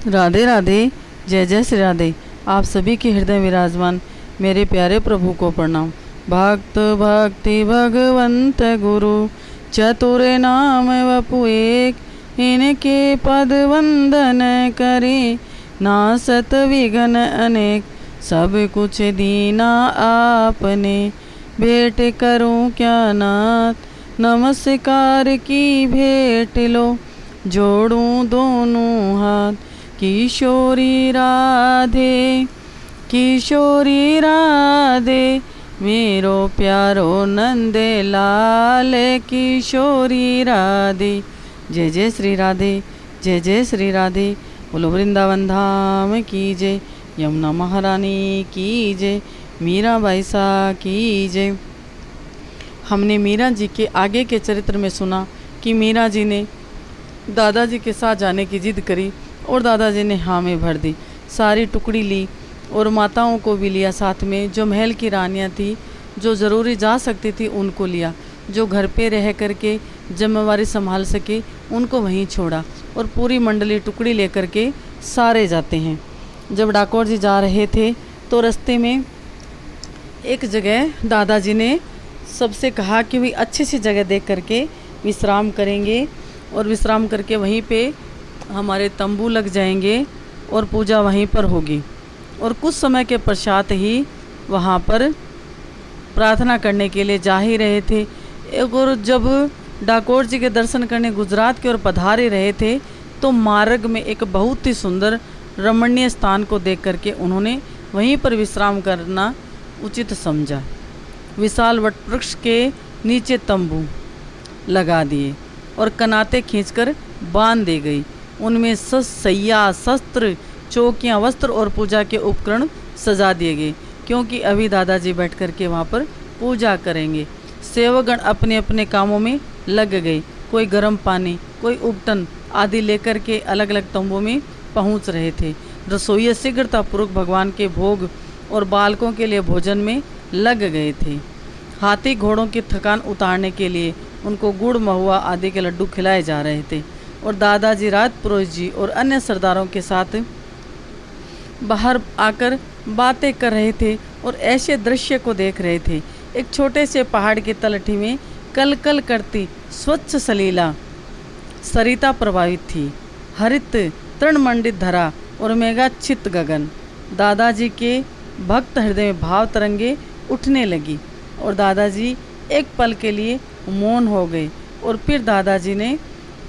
राधे राधे। जय जय श्री राधे। आप सभी के हृदय विराजमान मेरे प्यारे प्रभु को प्रणाम। भक्त भक्ति भगवंत गुरु चतुर नाम वपु एक, इनके पद वंदन करे नासत विघ्न अनेक। सब कुछ दीना आपने, भेंट करूं क्या नाथ, नमस्कार की भेंट लो, जोड़ूं दोनों हाथ। किशोरी राधे किशोरी राधे, मेरो प्यारो नंद लाल किशोरी राधे। जय जय श्री राधे, जय जय श्री राधे। बोलो वृंदावन धाम की जय, यमुना महारानी की जय, मीराबाई सा की जय। हमने मीरा जी के आगे के चरित्र में सुना कि मीरा जी ने दादाजी के साथ जाने की जिद करी और दादाजी ने हाँ में भर दी। सारी टुकड़ी ली और माताओं को भी लिया साथ में। जो महल की रानियाँ थी, जो ज़रूरी जा सकती थी, उनको लिया। जो घर पे रह करके जिम्मेवारी संभाल सके, उनको वहीं छोड़ा। और पूरी मंडली टुकड़ी लेकर के सारे जाते हैं। जब डाकोर जी जा रहे थे तो रास्ते में एक जगह दादाजी ने सबसे कहा कि भाई अच्छी सी जगह देख करके विश्राम करेंगे और विश्राम करके वहीं पे हमारे तंबू लग जाएंगे और पूजा वहीं पर होगी। और कुछ समय के पश्चात ही वहाँ पर प्रार्थना करने के लिए जा ही रहे थे। और जब डाकोर जी के दर्शन करने गुजरात की ओर पधारे रहे थे तो मार्ग में एक बहुत ही सुंदर रमणीय स्थान को देख करके उन्होंने वहीं पर विश्राम करना उचित समझा। विशाल वटवृक्ष के नीचे तंबू लगा दिए और कनाते खींचकर बांध दी गई। उनमें सैया, शस्त्र, चौकियाँ, वस्त्र और पूजा के उपकरण सजा दिए गए, क्योंकि अभी दादाजी बैठ कर के वहाँ पर पूजा करेंगे। सेवकगण अपने अपने कामों में लग गए। कोई गर्म पानी, कोई उपटन आदि लेकर के अलग अलग तंबू में पहुँच रहे थे। रसोइये शीघ्रतापूर्वक भगवान के भोग और बालकों के लिए भोजन में लग गए थे। हाथी घोड़ों की थकान उतारने के लिए उनको गुड़, महुआ आदि के लड्डू खिलाए जा रहे थे। और दादाजी राज पुरोहित जी और अन्य सरदारों के साथ बाहर आकर बातें कर रहे थे और ऐसे दृश्य को देख रहे थे। एक छोटे से पहाड़ की तलहटी में कल कल करती स्वच्छ सलीला सरिता प्रवाहित थी। हरित तृणमंडित धरा और मेघाच्छित गगन। दादाजी के भक्त हृदय में भाव तरंगे उठने लगी और दादाजी एक पल के लिए मौन हो गए। और फिर दादाजी ने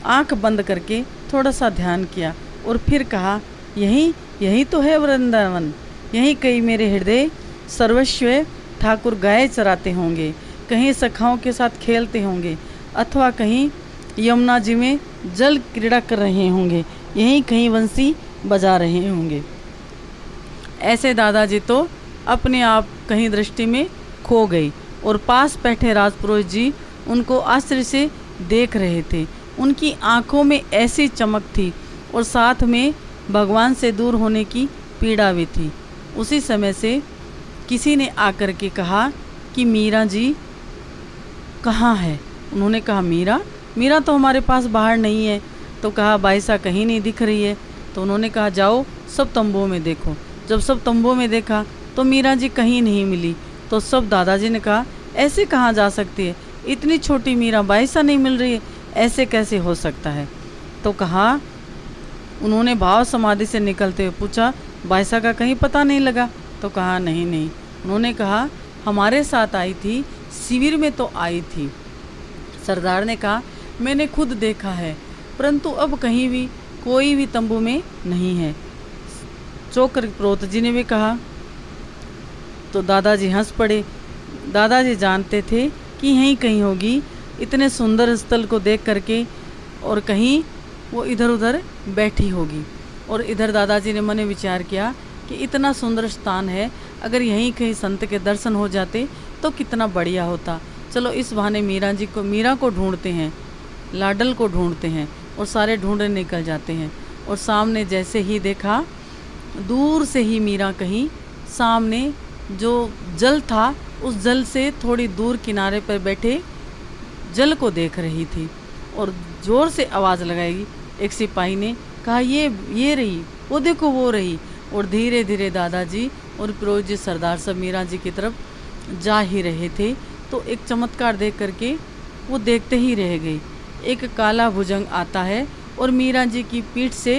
आंख बंद करके थोड़ा सा ध्यान किया और फिर कहा, यही तो है वृंदावन। यहीं कहीं मेरे हृदय सर्वस्व ठाकुर गाय चराते होंगे, कहीं सखाओं के साथ खेलते होंगे, अथवा कहीं यमुना जी में जल क्रीड़ा कर रहे होंगे, यहीं कहीं बंसी बजा रहे होंगे। ऐसे दादाजी तो अपने आप कहीं दृष्टि में खो गई और पास बैठे राजपुरोहित जी उनको आश्चर्य से देख रहे थे। उनकी आंखों में ऐसी चमक थी और साथ में भगवान से दूर होने की पीड़ा भी थी। उसी समय से किसी ने आकर के कहा कि मीरा जी कहाँ है। उन्होंने कहा, मीरा तो हमारे पास बाहर नहीं है। तो कहा, बाईसा कहीं नहीं दिख रही है। तो उन्होंने कहा, जाओ सब तंबुओं में देखो। जब सब तंबुओं में देखा तो मीरा जी कहीं नहीं मिली। तो सब दादाजी ने कहा, ऐसे कहाँ जा सकती है, इतनी छोटी मीरा बाईसा नहीं मिल रही है, ऐसे कैसे हो सकता है। तो कहा, उन्होंने भाव समाधि से निकलते हुए पूछा, बाईसा का कहीं पता नहीं लगा। तो कहा, नहीं। उन्होंने कहा, हमारे साथ आई थी, शिविर में तो आई थी। सरदार ने कहा, मैंने खुद देखा है, परंतु अब कहीं भी कोई भी तंबू में नहीं है। चौकर प्रोत जी ने भी कहा। तो दादाजी हंस पड़े। दादाजी जानते थे कि यहीं कहीं होगी, इतने सुंदर स्थल को देख करके, और कहीं वो इधर उधर बैठी होगी। और इधर दादाजी ने मन में विचार किया कि इतना सुंदर स्थान है, अगर यहीं कहीं संत के दर्शन हो जाते तो कितना बढ़िया होता। चलो इस बहाने मीरा को ढूंढते हैं, लाडल को ढूंढते हैं। और सारे ढूंढने निकल जाते हैं। और सामने जैसे ही देखा, दूर से ही मीरा कहीं सामने जो जल था, उस जल से थोड़ी दूर किनारे पर बैठे जल को देख रही थी। और ज़ोर से आवाज़ लगाई। एक सिपाही ने कहा, ये रही वो देखो वो रही। और धीरे धीरे दादाजी और पुरोहित जी सरदार सब मीरा जी की तरफ जा ही रहे थे, तो एक चमत्कार देख करके वो देखते ही रह गए। एक काला भुजंग आता है और मीरा जी की पीठ से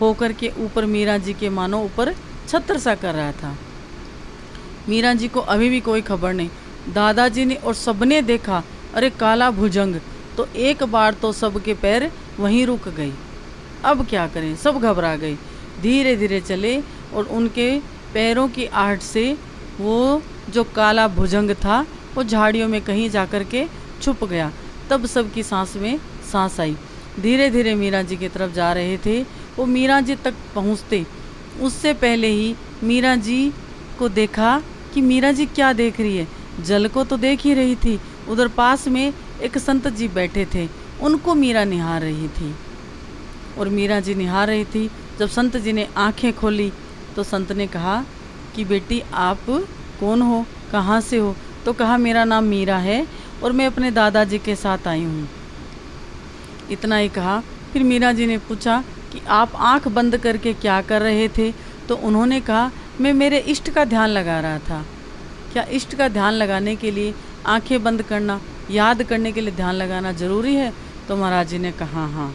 होकर के ऊपर मीरा जी के मानो ऊपर छत्र सा कर रहा था। मीरा जी को अभी भी कोई खबर नहीं। दादाजी ने और सबने देखा, अरे काला भुजंग, तो एक बार तो सबके पैर वहीं रुक गए। अब क्या करें, सब घबरा गए। धीरे धीरे चले और उनके पैरों की आहट से वो जो काला भुजंग था वो झाड़ियों में कहीं जाकर के छुप गया। तब सबकी सांस में सांस आई। धीरे धीरे मीरा जी की तरफ जा रहे थे। वो मीरा जी तक पहुँचते उससे पहले ही मीरा जी को देखा कि मीरा जी क्या देख रही है। जल को तो देख ही रही थी, उधर पास में एक संत जी बैठे थे, उनको मीरा निहार रही थी। और मीरा जी निहार रही थी। जब संत जी ने आंखें खोली तो संत ने कहा कि बेटी आप कौन हो, कहाँ से हो? तो कहा मेरा नाम मीरा है और मैं अपने दादाजी के साथ आई हूँ। इतना ही कहा। फिर मीरा जी ने पूछा कि आप आंख बंद करके क्या कर रहे थे? तो उन्होंने कहा मैं मेरे इष्ट का ध्यान लगा रहा था। क्या इष्ट का ध्यान लगाने के लिए आंखें बंद करना, याद करने के लिए ध्यान लगाना ज़रूरी है? तो महाराज जी ने कहा हाँ,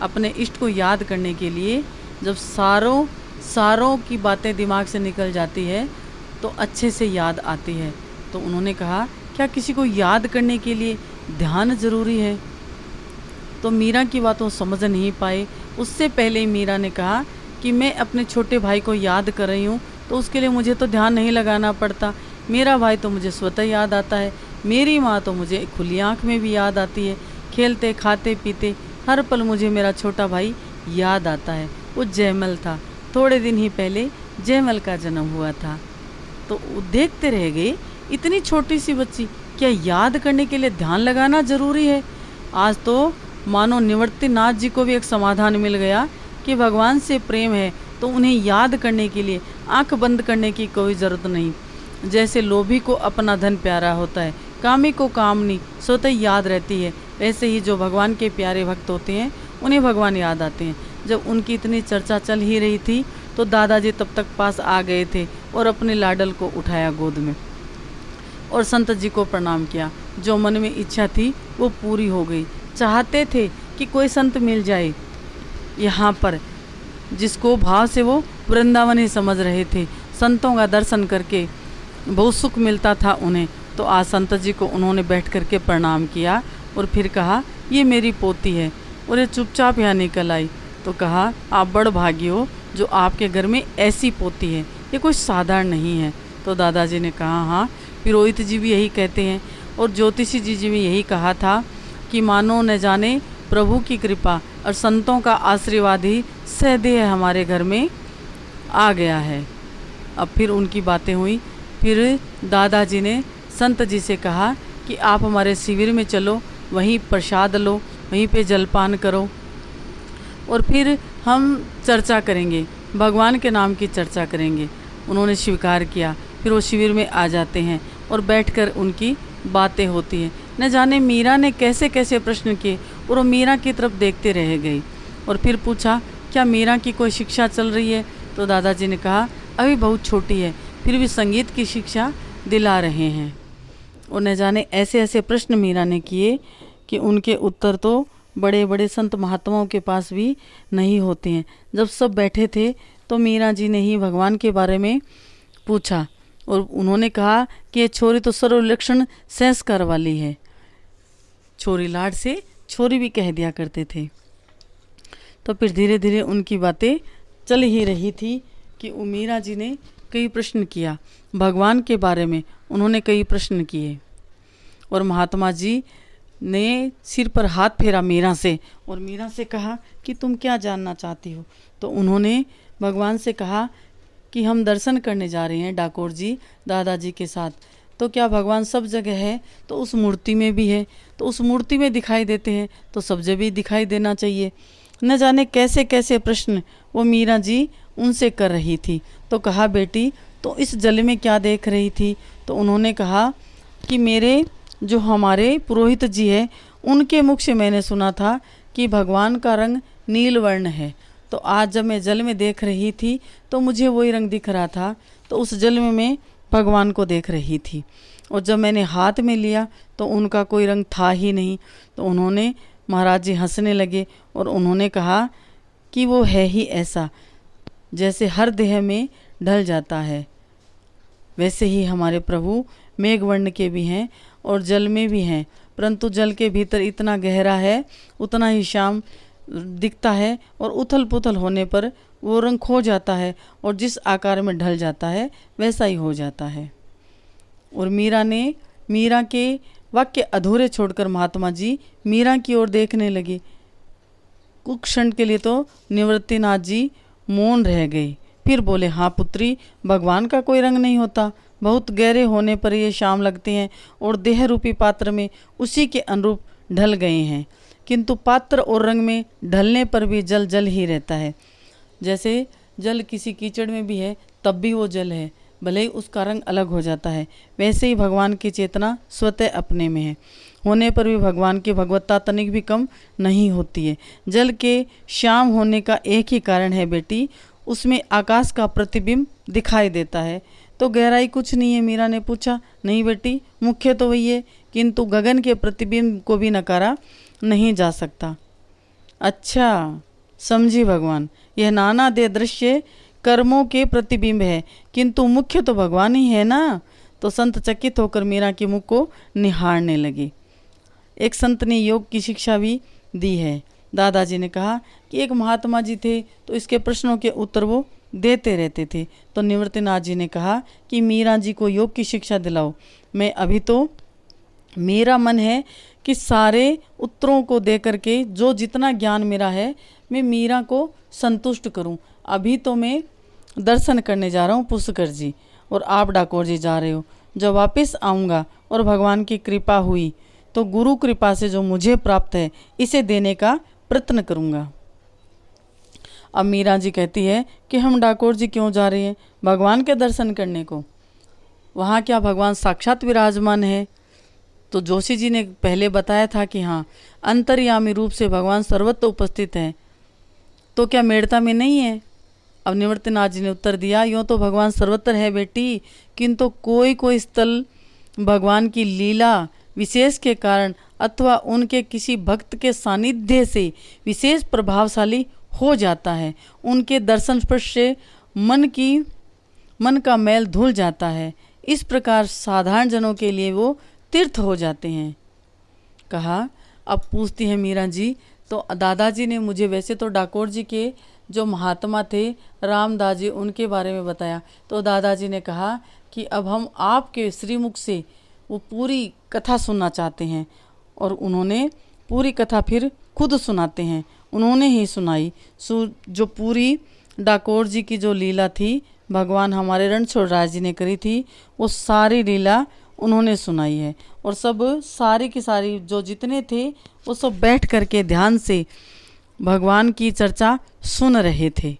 अपने इष्ट को याद करने के लिए जब सारों की बातें दिमाग से निकल जाती है तो अच्छे से याद आती है। तो उन्होंने कहा क्या किसी को याद करने के लिए ध्यान ज़रूरी है? तो मीरा की बातों समझ नहीं पाए। उससे पहले ही मीरा ने कहा कि मैं अपने छोटे भाई को याद कर रही हूँ, तो उसके लिए मुझे तो ध्यान नहीं लगाना पड़ता। मेरा भाई तो मुझे स्वतः याद आता है, मेरी माँ तो मुझे खुली आँख में भी याद आती है। खेलते खाते पीते हर पल मुझे मेरा छोटा भाई याद आता है। वो जयमल था, थोड़े दिन ही पहले जयमल का जन्म हुआ था। तो देखते रह गए, इतनी छोटी सी बच्ची, क्या याद करने के लिए ध्यान लगाना ज़रूरी है? आज तो मानो निवृत्तिनाथ जी को भी एक समाधान मिल गया कि भगवान से प्रेम है तो उन्हें याद करने के लिए आंख बंद करने की कोई ज़रूरत नहीं। जैसे लोभी को अपना धन प्यारा होता है, कामी को कामनी स्वतः याद रहती है, वैसे ही जो भगवान के प्यारे भक्त होते हैं उन्हें भगवान याद आते हैं। जब उनकी इतनी चर्चा चल ही रही थी तो दादाजी तब तक पास आ गए थे और अपने लाडल को उठाया गोद में और संत जी को प्रणाम किया। जो मन में इच्छा थी वो पूरी हो गई। चाहते थे कि कोई संत मिल जाए यहाँ पर जिसको भाव से वो वृंदावन ही समझ रहे थे। संतों का दर्शन करके बहुत सुख मिलता था उन्हें। तो आज संत जी को उन्होंने बैठ करके प्रणाम किया और फिर कहा ये मेरी पोती है, और ये चुपचाप यहाँ निकल आई। तो कहा आप बड़ भागी हो जो आपके घर में ऐसी पोती है, ये कोई साधारण नहीं है। तो दादाजी ने कहा हाँ, पुरोहित जी भी यही कहते हैं और ज्योतिषी जी भी यही कहा था कि मानो न जाने प्रभु की कृपा और संतों का आशीर्वाद ही सहदेह हमारे घर में आ गया है। अब फिर उनकी बातें हुई। फिर दादाजी ने संत जी से कहा कि आप हमारे शिविर में चलो, वहीं प्रसाद लो, वहीं पे जलपान करो और फिर हम चर्चा करेंगे, भगवान के नाम की चर्चा करेंगे। उन्होंने स्वीकार किया। फिर वो शिविर में आ जाते हैं और बैठकर उनकी बातें होती हैं। न जाने मीरा ने कैसे कैसे प्रश्न किए और वो मीरा की तरफ देखते रह गई। और फिर पूछा क्या मीरा की कोई शिक्षा चल रही है? तो दादाजी ने कहा अभी बहुत छोटी है, फिर भी संगीत की शिक्षा दिला रहे हैं। और न जाने ऐसे ऐसे प्रश्न मीरा ने किए कि उनके उत्तर तो बड़े बड़े संत महात्माओं के पास भी नहीं होते हैं। जब सब बैठे थे तो मीरा जी ने ही भगवान के बारे में पूछा और उन्होंने कहा कि ये छोरी तो सर्वलक्षण संस्कार वाली है। छोरी लाड से छोरी भी कह दिया करते थे। तो फिर धीरे धीरे उनकी बातें चल ही रही थी कि मीरा जी ने कई प्रश्न किया भगवान के बारे में। उन्होंने कई प्रश्न किए और महात्मा जी ने सिर पर हाथ फेरा मीरा से और मीरा से कहा कि तुम क्या जानना चाहती हो? तो उन्होंने भगवान से कहा कि हम दर्शन करने जा रहे हैं डाकोर जी दादाजी के साथ। तो क्या भगवान सब जगह है? तो उस मूर्ति में भी है, तो उस मूर्ति में दिखाई देते हैं तो सब जगह भी दिखाई देना चाहिए। न जाने कैसे कैसे प्रश्न वो मीरा जी उनसे कर रही थी। तो कहा बेटी तो इस जल में क्या देख रही थी? तो उन्होंने कहा कि मेरे जो हमारे पुरोहित जी है उनके मुख से मैंने सुना था कि भगवान का रंग नील वर्ण है। तो आज जब मैं जल में देख रही थी तो मुझे वही रंग दिख रहा था, तो उस जल में मैं भगवान को देख रही थी। और जब मैंने हाथ में लिया तो उनका कोई रंग था ही नहीं। तो उन्होंने, महाराज जी हंसने लगे और उन्होंने कहा कि वो है ही ऐसा, जैसे हर देह में ढल जाता है वैसे ही हमारे प्रभु मेघवर्ण के भी हैं और जल में भी हैं, परंतु जल के भीतर इतना गहरा है, उतना ही श्याम दिखता है, और उथल पुथल होने पर वो रंग खो जाता है और जिस आकार में ढल जाता है वैसा ही हो जाता है। और मीरा के वाक्य अधूरे छोड़कर महात्मा जी मीरा की ओर देखने लगे। कुछ क्षण के लिए तो निवृत्तिनाथ जी मौन रह गए, फिर बोले, हाँ पुत्री, भगवान का कोई रंग नहीं होता, बहुत गहरे होने पर ये श्याम लगते हैं और देह रूपी पात्र में उसी के अनुरूप ढल गए हैं, किंतु पात्र और रंग में ढलने पर भी जल जल ही रहता है। जैसे जल किसी कीचड़ में भी है तब भी वो जल है, भले ही उसका रंग अलग हो जाता है, वैसे ही भगवान की चेतना स्वतः अपने में है, होने पर भी भगवान की भगवत्ता तनिक भी कम नहीं होती है। जल के श्याम होने का एक ही कारण है बेटी, उसमें आकाश का प्रतिबिंब दिखाई देता है। तो गहराई कुछ नहीं है? मीरा ने पूछा। नहीं बेटी, मुख्य तो वही है, किंतु गगन के प्रतिबिंब को भी नकारा नहीं जा सकता। अच्छा, समझी भगवान, यह नाना दे दृश्य कर्मों के प्रतिबिंब है, किंतु मुख्य तो भगवान ही है ना। तो संत चकित होकर मीरा के मुख को निहारने लगे। एक संत ने योग की शिक्षा भी दी है। दादाजी ने कहा कि एक महात्मा जी थे, तो इसके प्रश्नों के उत्तर वो देते रहते थे। तो निवृत्तिनाथ जी ने कहा कि मीरा जी को योग की शिक्षा दिलाओ। मैं अभी तो, मेरा मन है कि सारे उत्तरों को दे करके जो जितना ज्ञान मेरा है मैं मीरा को संतुष्ट करूं। अभी तो मैं दर्शन करने जा रहा हूं पुष्कर जी, और आप डाकोर जी जा रहे हो। जब वापस आऊँगा और भगवान की कृपा हुई तो गुरु कृपा से जो मुझे प्राप्त है इसे देने का प्रयत्न करूँगा। अब मीरा जी कहती है कि हम डाकोर जी क्यों जा रहे हैं? भगवान के दर्शन करने को। वहाँ क्या भगवान साक्षात विराजमान है? तो जोशी जी ने पहले बताया था कि हाँ, अंतर्यामी रूप से भगवान सर्वत्र उपस्थित है, तो क्या मेड़ता में नहीं है? अब निवृत्तिनाथ जी ने उत्तर दिया, यूँ तो भगवान सर्वत्र है बेटी, किंतु कोई कोई स्थल भगवान की लीला विशेष के कारण अथवा उनके किसी भक्त के सानिध्य से विशेष प्रभावशाली हो जाता है। उनके दर्शन स्पर्श से मन का मैल धुल जाता है। इस प्रकार साधारण जनों के लिए वो तीर्थ हो जाते हैं। कहा, अब पूछती है मीरा जी, तो दादाजी ने मुझे वैसे तो डाकोर जी के जो महात्मा थे रामदास जी, उनके बारे में बताया। तो दादाजी ने कहा कि अब हम आपके श्रीमुख से वो पूरी कथा सुनना चाहते हैं, और उन्होंने पूरी कथा फिर खुद सुनाते हैं। उन्होंने ही सुनाई जो पूरी डाकोर जी की जो लीला थी, भगवान हमारे रणछोड़ राज जी ने करी थी, वो सारी लीला उन्होंने सुनाई है। और सब सारी की सारी जो जितने थे वो सब बैठ करके ध्यान से भगवान की चर्चा सुन रहे थे।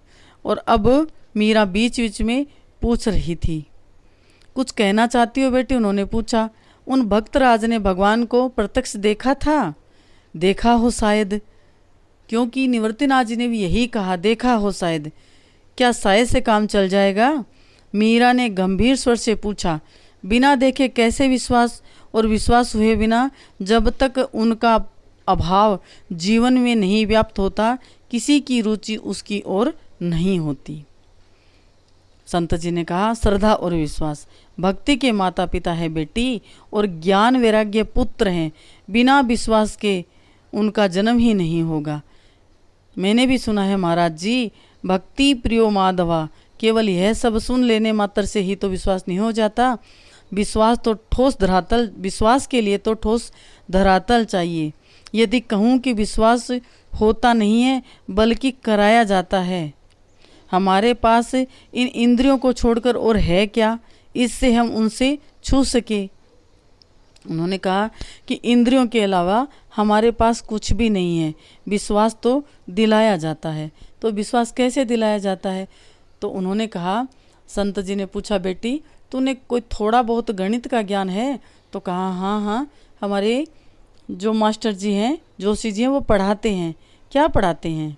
और अब मीरा बीच बीच में पूछ रही थी, कुछ कहना चाहती हो बेटी? उन्होंने पूछा। उन भक्तराज ने भगवान को प्रत्यक्ष देखा था? देखा हो शायद, क्योंकि निवृत्तिनाथ जी ने भी यही कहा, देखा हो शायद। क्या शायद से काम चल जाएगा? मीरा ने गंभीर स्वर से पूछा। बिना देखे कैसे विश्वास, और विश्वास हुए बिना जब तक उनका अभाव जीवन में नहीं व्याप्त होता, किसी की रुचि उसकी ओर नहीं होती। संत जी ने कहा, श्रद्धा और विश्वास भक्ति के माता पिता है बेटी, और ज्ञान वैराग्य पुत्र हैं। बिना विश्वास के उनका जन्म ही नहीं होगा। मैंने भी सुना है महाराज जी, भक्ति प्रियो माधवा, केवल यह सब सुन लेने मात्र से ही तो विश्वास नहीं हो जाता। विश्वास तो ठोस धरातल, विश्वास के लिए तो ठोस धरातल चाहिए। यदि कहूँ कि विश्वास होता नहीं है बल्कि कराया जाता है। हमारे पास इन इंद्रियों को छोड़कर और है क्या, इससे हम उनसे छू सके? उन्होंने कहा कि इंद्रियों के अलावा हमारे पास कुछ भी नहीं है। विश्वास तो दिलाया जाता है। तो विश्वास कैसे दिलाया जाता है? तो उन्होंने कहा, संत जी ने पूछा, बेटी तूने कोई थोड़ा बहुत गणित का ज्ञान है? तो कहा, हाँ, हमारे जो मास्टर जी हैं, जोशी जी हैं, वो पढ़ाते हैं। क्या पढ़ाते हैं?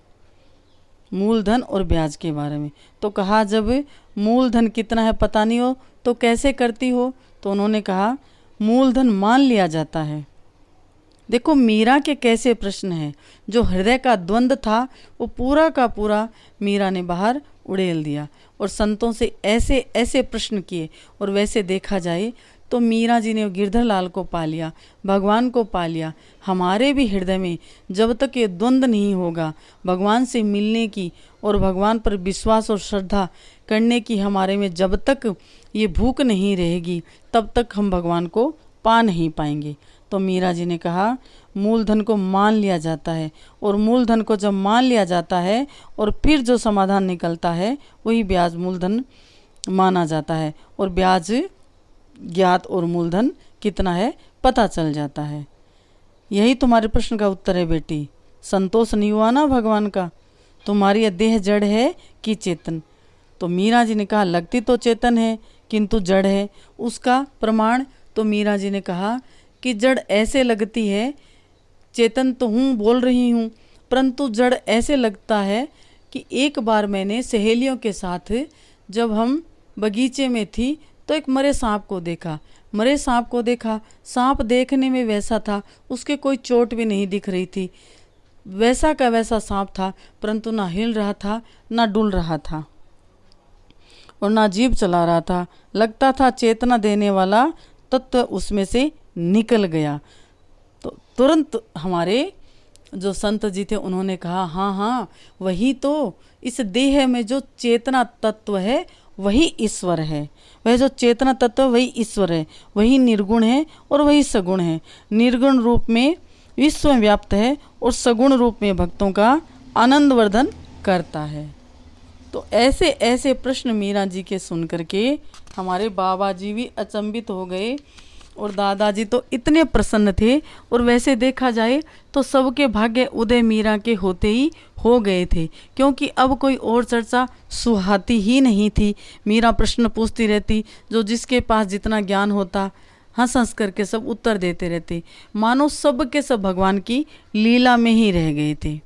मूलधन और ब्याज के बारे में। तो कहा जब मूलधन कितना है पता नहीं हो तो कैसे करती हो? तो उन्होंने कहा मूलधन मान लिया जाता है। देखो मीरा के कैसे प्रश्न हैं, जो हृदय का द्वंद्व था वो पूरा का पूरा मीरा ने बाहर उड़ेल दिया और संतों से ऐसे ऐसे प्रश्न किए। और वैसे देखा जाए तो मीरा जी ने गिरधर लाल को पा लिया, भगवान को पा लिया। हमारे भी हृदय में जब तक ये द्वंद्व नहीं होगा भगवान से मिलने की और भगवान पर विश्वास और श्रद्धा करने की, हमारे में जब तक ये भूख नहीं रहेगी तब तक हम भगवान को पा नहीं पाएंगे। तो मीरा जी ने कहा मूलधन को मान लिया जाता है, और मूलधन को जब मान लिया जाता है और फिर जो समाधान निकलता है वही ब्याज मूलधन माना जाता है, और ब्याज ज्ञात और मूलधन कितना है पता चल जाता है। यही तुम्हारे प्रश्न का उत्तर है बेटी। संतोष नहीं हुआ ना भगवान का? तुम्हारी देह जड़ है कि चेतन? तो मीरा जी ने कहा लगती तो चेतन है किंतु जड़ है। उसका प्रमाण? तो मीरा जी ने कहा कि जड़ ऐसे लगती है, चेतन तो हूँ बोल रही हूँ, परंतु जड़ ऐसे लगता है कि एक बार मैंने सहेलियों के साथ जब हम बगीचे में थी तो एक मरे सांप को देखा। मरे सांप को देखा, सांप देखने में वैसा था, उसके कोई चोट भी नहीं दिख रही थी, वैसा का वैसा सांप था, परंतु ना हिल रहा था ना डुल रहा था और ना जीभ चला रहा था। लगता था चेतना देने वाला तत्व उसमें से निकल गया। तो तुरंत हमारे जो संत जी थे उन्होंने कहा हाँ हाँ वही तो, इस देह में जो चेतना तत्व है वही ईश्वर है। वह जो चेतना तत्व वही ईश्वर है, वही निर्गुण है और वही सगुण है। निर्गुण रूप में विश्व में व्याप्त है और सगुण रूप में भक्तों का आनंदवर्धन करता है। तो ऐसे ऐसे प्रश्न मीरा जी के सुन करके हमारे बाबा जी भी अचंभित हो गए और दादाजी तो इतने प्रसन्न थे। और वैसे देखा जाए तो सबके भाग्य उदय मीरा के होते ही हो गए थे, क्योंकि अब कोई और चर्चा सुहाती ही नहीं थी। मीरा प्रश्न पूछती रहती, जो जिसके पास जितना ज्ञान होता हंस हंस करके सब उत्तर देते रहते, मानो सब के सब भगवान की लीला में ही रह गए थे।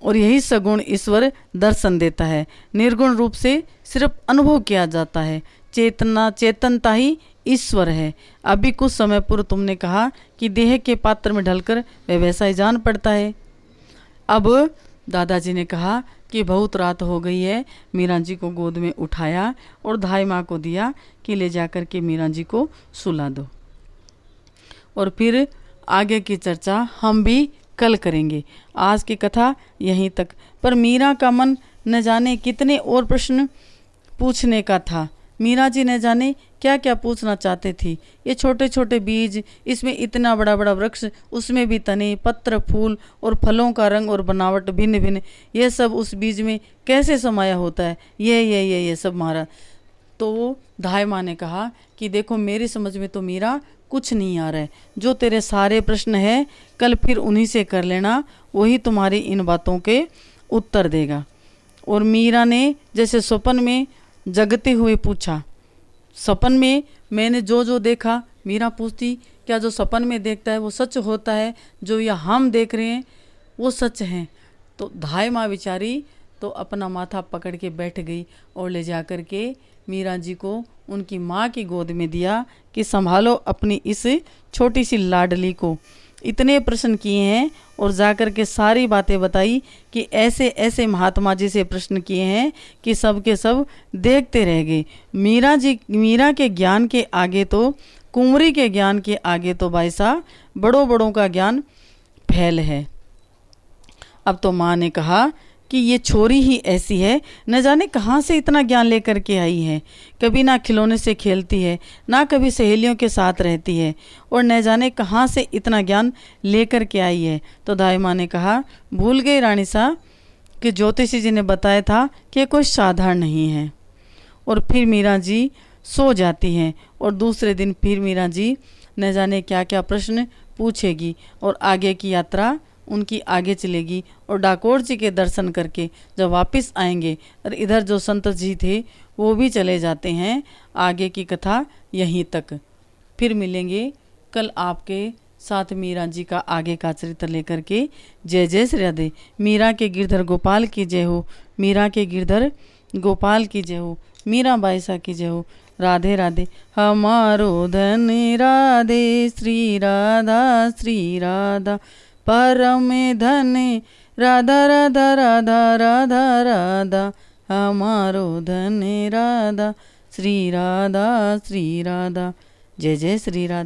और यही सगुण ईश्वर दर्शन देता है, निर्गुण रूप से सिर्फ अनुभव किया जाता है। चेतनता ही ईश्वर है। अभी कुछ समय पूर्व तुमने कहा कि देह के पात्र में ढलकर वह वैसा ही जान पड़ता है। अब दादाजी ने कहा कि बहुत रात हो गई है, मीरा जी को गोद में उठाया और धाई माँ को दिया कि ले जाकर के मीरा जी को सुला दो, और फिर आगे की चर्चा हम भी कल करेंगे। आज की कथा यहीं तक। पर मीरा का मन न जाने कितने और प्रश्न पूछने का था। मीरा जी न जाने क्या क्या पूछना चाहते थी। ये छोटे छोटे बीज, इसमें इतना बड़ा बड़ा वृक्ष, उसमें भी तने, पत्र, फूल और फलों का रंग और बनावट भिन्न भिन्न, ये सब उस बीज में कैसे समाया होता है, ये सब महाराज। तो धाई माँ ने कहा कि देखो मेरी समझ में तो मीरा कुछ नहीं आ रहा है। जो तेरे सारे प्रश्न हैं कल फिर उन्हीं से कर लेना, वही तुम्हारी इन बातों के उत्तर देगा। और मीरा ने जैसे स्वप्न में जगते हुए पूछा, सपन में मैंने जो जो देखा, मीरा पूछती क्या जो सपन में देखता है वो सच होता है, जो यह हम देख रहे हैं वो सच है? तो धाई माँ बेचारी तो अपना माथा पकड़ के बैठ गई और ले जा कर के मीरा जी को उनकी माँ की गोद में दिया कि संभालो अपनी इस छोटी सी लाडली को। इतने प्रश्न किए हैं और जाकर के सारी बातें बताई कि ऐसे ऐसे महात्मा जी से प्रश्न किए हैं कि सब के सब देखते रह गए। मीरा के ज्ञान के आगे तो, कुंवरी के ज्ञान के आगे तो भाई साहब बड़ों बड़ों का ज्ञान फैल है। अब तो माँ ने कहा कि ये छोरी ही ऐसी है, न जाने कहाँ से इतना ज्ञान लेकर के आई है। कभी ना खिलौने से खेलती है, ना कभी सहेलियों के साथ रहती है, और न जाने कहाँ से इतना ज्ञान लेकर के आई है। तो दाई माँ ने कहा भूल गई रानी साहब कि ज्योतिषी जी ने बताया था कि ये कोई साधारण नहीं है। और फिर मीरा जी सो जाती हैं और दूसरे दिन फिर मीरा जी न जाने क्या क्या प्रश्न पूछेगी और आगे की यात्रा उनकी आगे चलेगी। और डाकोर जी के दर्शन करके जब वापस आएंगे और इधर जो संत जी थे वो भी चले जाते हैं। आगे की कथा यहीं तक। फिर मिलेंगे कल आपके साथ मीरा जी का आगे का चरित्र लेकर के जय जय श्री राधे। मीरा के गिरधर गोपाल की जय हो, मीरा के गिरधर गोपाल की जय हो, मीरा बाईसा की जय हो। राधे राधे। हमारो धन राधे श्री राधा परम धन राधा राधा राधा राधा राधा। हमारो धन राधा श्री राधा। जय जय श्री राधा।